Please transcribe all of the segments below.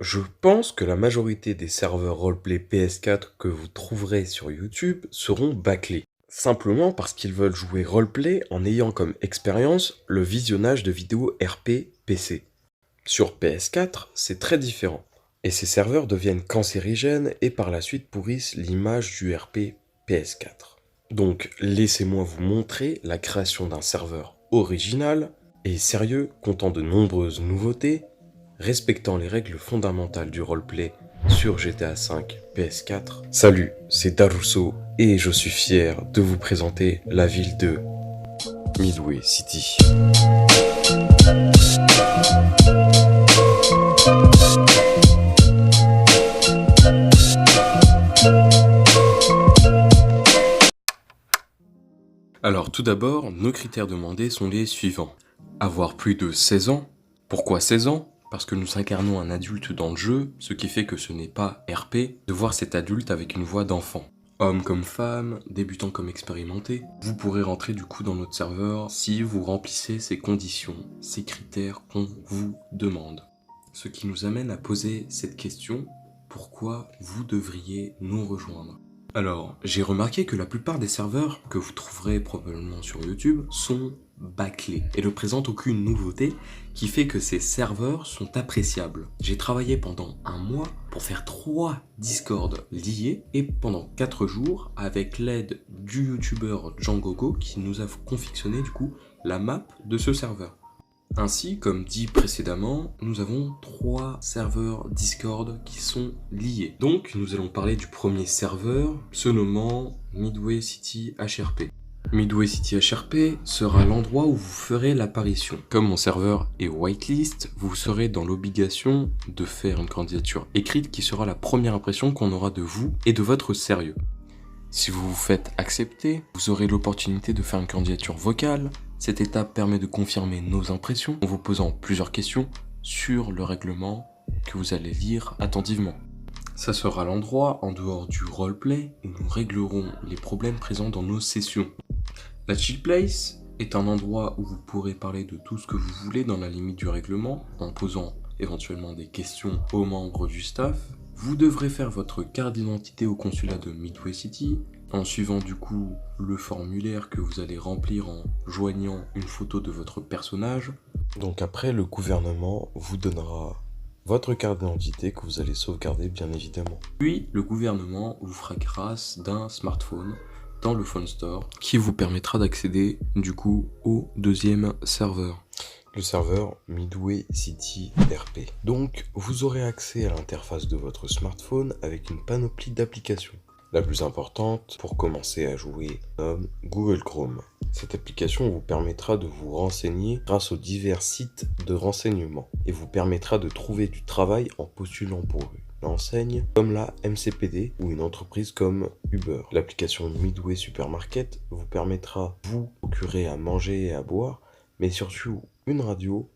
Je pense que la majorité des serveurs roleplay PS4 que vous trouverez sur YouTube seront bâclés. Simplement parce qu'ils veulent jouer roleplay en ayant comme expérience le visionnage de vidéos RP PC. Sur PS4, c'est très différent. Et ces serveurs deviennent cancérigènes et par la suite pourrissent l'image du RP PS4. Donc laissez-moi vous montrer la création d'un serveur original et sérieux, comptant de nombreuses nouveautés, respectant les règles fondamentales du roleplay sur GTA V PS4. Salut, c'est Darusso et je suis fier de vous présenter la ville de Midway City. Alors tout d'abord, nos critères demandés sont les suivants. Avoir plus de 16 ans. Pourquoi 16 ans ? Parce que nous incarnons un adulte dans le jeu, ce qui fait que ce n'est pas RP de voir cet adulte avec une voix d'enfant. Homme comme femme, débutant comme expérimenté, vous pourrez rentrer du coup dans notre serveur si vous remplissez ces conditions, ces critères qu'on vous demande. Ce qui nous amène à poser cette question, pourquoi vous devriez nous rejoindre ? Alors, j'ai remarqué que la plupart des serveurs que vous trouverez probablement sur YouTube sont bâclés et ne présentent aucune nouveauté qui fait que ces serveurs sont appréciables. J'ai travaillé pendant un mois pour faire 3 Discord liés et pendant 4 jours avec l'aide du youtubeur Djangogo qui nous a confectionné du coup la map de ce serveur. Ainsi, comme dit précédemment, nous avons 3 serveurs Discord qui sont liés. Donc, nous allons parler du premier serveur, se nommant Midway City HRP. Midway City HRP sera l'endroit où vous ferez l'apparition. Comme mon serveur est whitelist, vous serez dans l'obligation de faire une candidature écrite qui sera la première impression qu'on aura de vous et de votre sérieux. Si vous vous faites accepter, vous aurez l'opportunité de faire une candidature vocale. Cette étape permet de confirmer nos impressions en vous posant plusieurs questions sur le règlement que vous allez lire attentivement. Ça sera l'endroit, en dehors du roleplay, où nous réglerons les problèmes présents dans nos sessions. La Chill Place est un endroit où vous pourrez parler de tout ce que vous voulez dans la limite du règlement, en posant éventuellement des questions aux membres du staff. Vous devrez faire votre carte d'identité au consulat de Midway City, en suivant du coup le formulaire que vous allez remplir en joignant une photo de votre personnage. Donc après, le gouvernement vous donnera votre carte d'identité que vous allez sauvegarder bien évidemment. Puis le gouvernement vous fera grâce d'un smartphone dans le Phone Store qui vous permettra d'accéder du coup au deuxième serveur. Le serveur Midway City RP. Donc, vous aurez accès à l'interface de votre smartphone avec une panoplie d'applications. La plus importante pour commencer à jouer nomme Google Chrome. Cette application vous permettra de vous renseigner grâce aux divers sites de renseignement et vous permettra de trouver du travail en postulant pour une enseigne comme la MCPD ou une entreprise comme Uber. L'application Midway Supermarket vous permettra de vous procurer à manger et à boire, mais surtout une radio,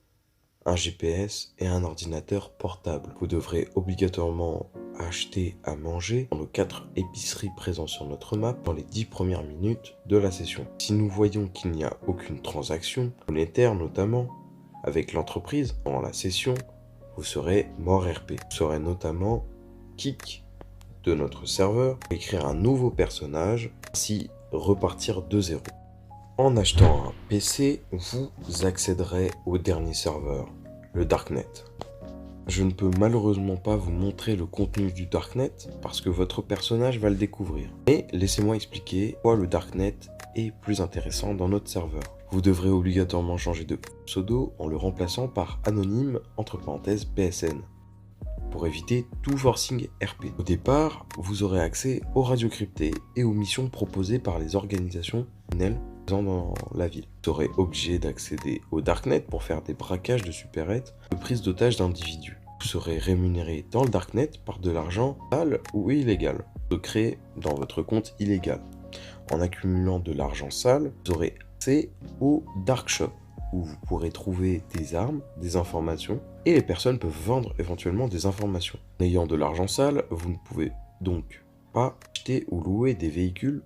un GPS et un ordinateur portable. Vous devrez obligatoirement acheter à manger dans nos 4 épiceries présentes sur notre map dans les 10 premières minutes de la session. Si nous voyons qu'il n'y a aucune transaction, monétaire notamment, avec l'entreprise pendant la session, vous serez mort RP. Vous serez notamment kick de notre serveur, écrire un nouveau personnage, ainsi repartir de zéro. En achetant un PC, vous accéderez au dernier serveur, le Darknet. Je ne peux malheureusement pas vous montrer le contenu du Darknet parce que votre personnage va le découvrir. Mais laissez-moi expliquer pourquoi le Darknet est plus intéressant dans notre serveur. Vous devrez obligatoirement changer de pseudo en le remplaçant par anonyme entre parenthèses PSN pour éviter tout forcing RP. Au départ, vous aurez accès aux radios cryptées et aux missions proposées par les organisations criminelles dans la ville. Vous serez obligé d'accéder au Darknet pour faire des braquages de supérettes, de prise d'otages d'individus. Vous serez rémunéré dans le Darknet par de l'argent sale ou illégal, secret dans votre compte illégal. En accumulant de l'argent sale, vous aurez accès au Dark Shop, où vous pourrez trouver des armes, des informations, et les personnes peuvent vendre éventuellement des informations. En ayant de l'argent sale, vous ne pouvez donc pas acheter ou louer des véhicules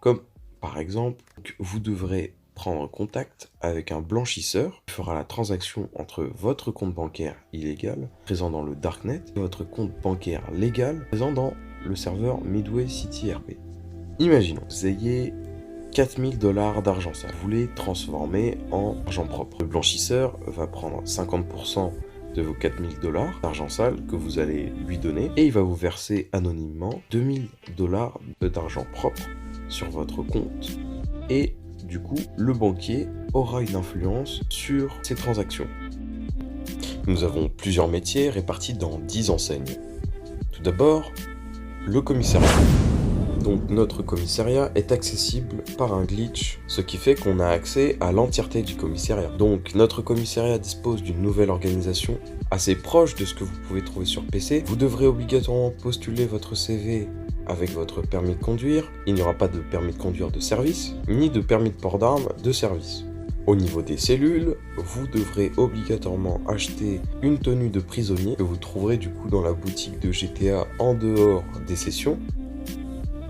comme par exemple, vous devrez prendre contact avec un blanchisseur qui fera la transaction entre votre compte bancaire illégal présent dans le Darknet et votre compte bancaire légal présent dans le serveur Midway City RP. Imaginons que vous ayez 4000 $ d'argent sale. Vous voulez transformer en argent propre. Le blanchisseur va prendre 50% de vos 4000 $ d'argent sale que vous allez lui donner et il va vous verser anonymement 2000 $ d'argent propre sur votre compte et du coup le banquier aura une influence sur ces transactions. Nous avons plusieurs métiers répartis dans 10 enseignes. Tout d'abord, le commissariat. Donc notre commissariat est accessible par un glitch, ce qui fait qu'on a accès à l'entièreté du commissariat. Donc notre commissariat dispose d'une nouvelle organisation assez proche de ce que vous pouvez trouver sur PC. Vous devrez obligatoirement postuler votre CV avec votre permis de conduire. Il n'y aura pas de permis de conduire de service, ni de permis de port d'armes de service. Au niveau des cellules, vous devrez obligatoirement acheter une tenue de prisonnier que vous trouverez du coup dans la boutique de GTA en dehors des sessions.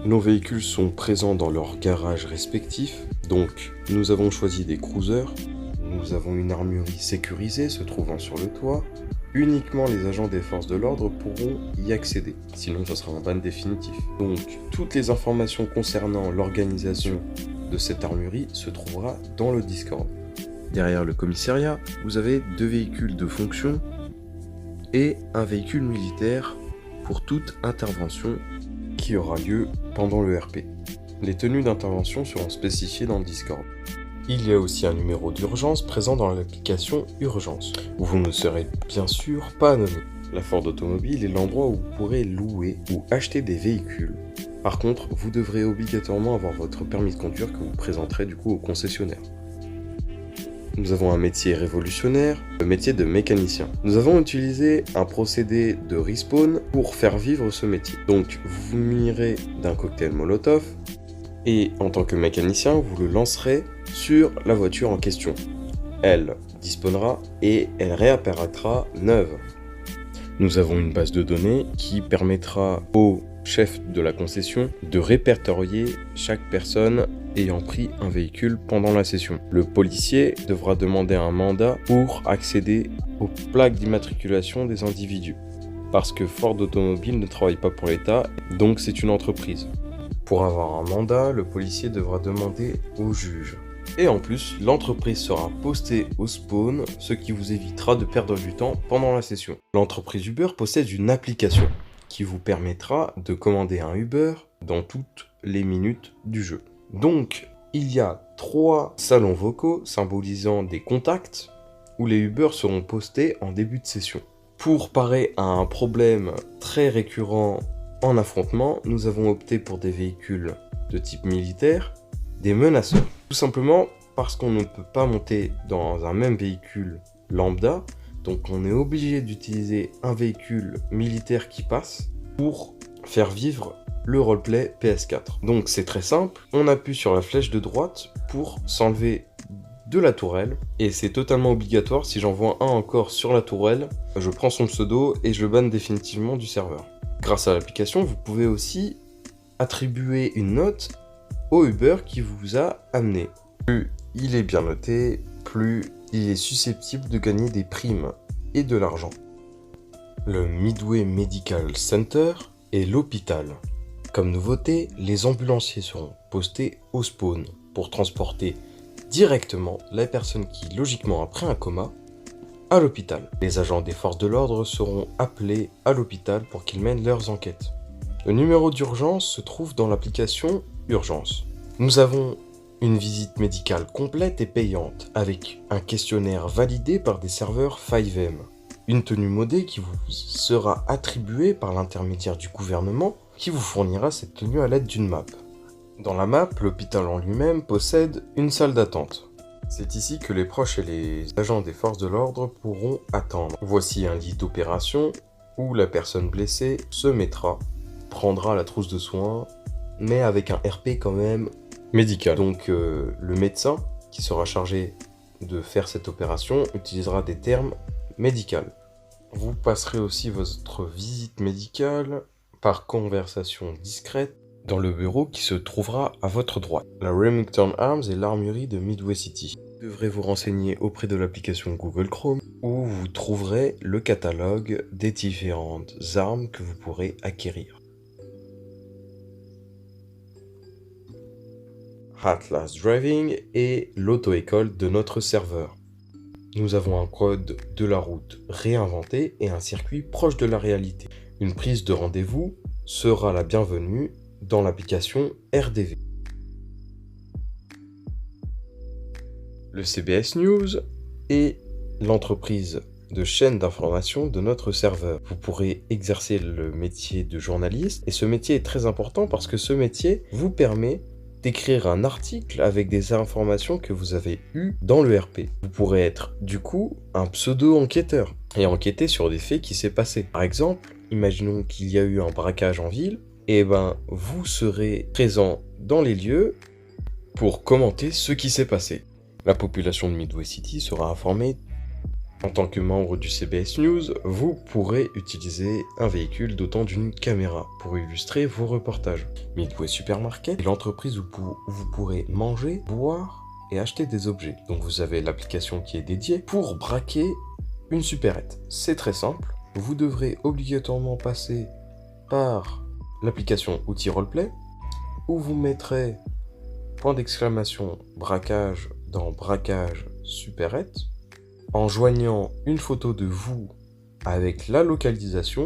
Nos véhicules sont présents dans leurs garages respectifs, donc nous avons choisi des cruisers, nous avons une armurerie sécurisée se trouvant sur le toit, uniquement les agents des forces de l'ordre pourront y accéder, sinon ça sera un ban définitif. Donc toutes les informations concernant l'organisation de cette armurerie se trouvera dans le Discord. Derrière le commissariat, vous avez 2 véhicules de fonction et un véhicule militaire pour toute intervention qui aura lieu pendant le RP. Les tenues d'intervention seront spécifiées dans le Discord. Il y a aussi un numéro d'urgence présent dans l'application Urgence, où vous ne serez bien sûr pas anonyme. La Ford Automobile est l'endroit où vous pourrez louer ou acheter des véhicules. Par contre, vous devrez obligatoirement avoir votre permis de conduire que vous présenterez du coup au concessionnaire. Nous avons un métier révolutionnaire, le métier de mécanicien. Nous avons utilisé un procédé de respawn pour faire vivre ce métier. Donc vous vous munirez d'un cocktail Molotov et en tant que mécanicien, vous le lancerez sur la voiture en question. Elle dispawnera et elle réapparaîtra neuve. Nous avons une base de données qui permettra au chef de la concession de répertorier chaque personne ayant pris un véhicule pendant la session. Le policier devra demander un mandat pour accéder aux plaques d'immatriculation des individus. Parce que Ford Automobile ne travaille pas pour l'État, donc c'est une entreprise. Pour avoir un mandat, le policier devra demander au juge. Et en plus, l'entreprise sera postée au spawn, ce qui vous évitera de perdre du temps pendant la session. L'entreprise Uber possède une application qui vous permettra de commander un Uber dans toutes les minutes du jeu. Donc, il y a 3 salons vocaux symbolisant des contacts où les Uber seront postés en début de session. Pour parer à un problème très récurrent en affrontement, nous avons opté pour des véhicules de type militaire, des menaceurs. Tout simplement parce qu'on ne peut pas monter dans un même véhicule lambda, donc on est obligé d'utiliser un véhicule militaire qui passe pour faire vivre le roleplay PS4. Donc c'est très simple, on appuie sur la flèche de droite pour s'enlever de la tourelle, et c'est totalement obligatoire. Si j'en vois un encore sur la tourelle, je prends son pseudo et je le banne définitivement du serveur. Grâce à l'application, vous pouvez aussi attribuer une note au Uber qui vous a amené. Plus il est bien noté, plus il est susceptible de gagner des primes et de l'argent. Le Midway Medical Center est l'hôpital. Comme nouveauté, les ambulanciers seront postés au spawn pour transporter directement la personne qui, logiquement après un coma, à l'hôpital. Les agents des forces de l'ordre seront appelés à l'hôpital pour qu'ils mènent leurs enquêtes. Le numéro d'urgence se trouve dans l'application Urgence. Nous avons une visite médicale complète et payante avec un questionnaire validé par des serveurs 5M. Une tenue modée qui vous sera attribuée par l'intermédiaire du gouvernement qui vous fournira cette tenue à l'aide d'une map. Dans la map, l'hôpital en lui-même possède une salle d'attente. C'est ici que les proches et les agents des forces de l'ordre pourront attendre. Voici un lit d'opération où la personne blessée se mettra, prendra la trousse de soins, mais avec un RP quand même médical. Donc le médecin qui sera chargé de faire cette opération utilisera des termes médicaux. Vous passerez aussi votre visite médicale par conversation discrète dans le bureau qui se trouvera à votre droite. La Remington Arms est l'armurerie de Midway City. Vous devrez vous renseigner auprès de l'application Google Chrome où vous trouverez le catalogue des différentes armes que vous pourrez acquérir. Atlas Driving est l'auto-école de notre serveur. Nous avons un code de la route réinventé et un circuit proche de la réalité. Une prise de rendez-vous sera la bienvenue dans l'application RDV. Le CBS News est l'entreprise de chaîne d'information de notre serveur. Vous pourrez exercer le métier de journaliste et ce métier est très important parce que ce métier vous permet d'écrire un article avec des informations que vous avez eues dans le RP. Vous pourrez être du coup un pseudo-enquêteur et enquêter sur des faits qui s'est passé. Par exemple, imaginons qu'il y a eu un braquage en ville, et vous serez présent dans les lieux pour commenter ce qui s'est passé. La population de Midway City sera informée. En tant que membre du CBS News, vous pourrez utiliser un véhicule dotant d'une caméra pour illustrer vos reportages. Midway Supermarket est l'entreprise où vous pourrez manger, boire et acheter des objets. Donc vous avez l'application qui est dédiée pour braquer une supérette. C'est très simple. Vous devrez obligatoirement passer par l'application Outils Roleplay où vous mettrez point d'exclamation braquage dans braquage supérette en joignant une photo de vous avec la localisation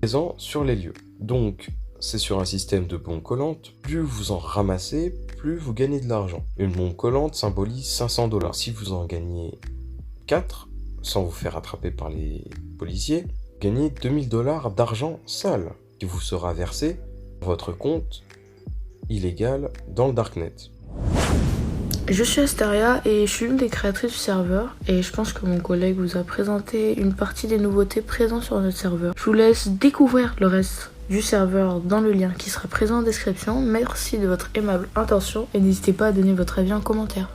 présent sur les lieux. Donc c'est sur un système de bombes collantes. Plus vous en ramassez, plus vous gagnez de l'argent. Une bombe collante symbolise 500 $. Si vous en gagnez 4, sans vous faire attraper par les policiers, gagnez 2000 $ d'argent sale qui vous sera versé sur votre compte illégal dans le Darknet. Je suis Asteria et je suis l'une des créatrices du serveur et je pense que mon collègue vous a présenté une partie des nouveautés présentes sur notre serveur. Je vous laisse découvrir le reste du serveur dans le lien qui sera présent en description. Merci de votre aimable intention et n'hésitez pas à donner votre avis en commentaire.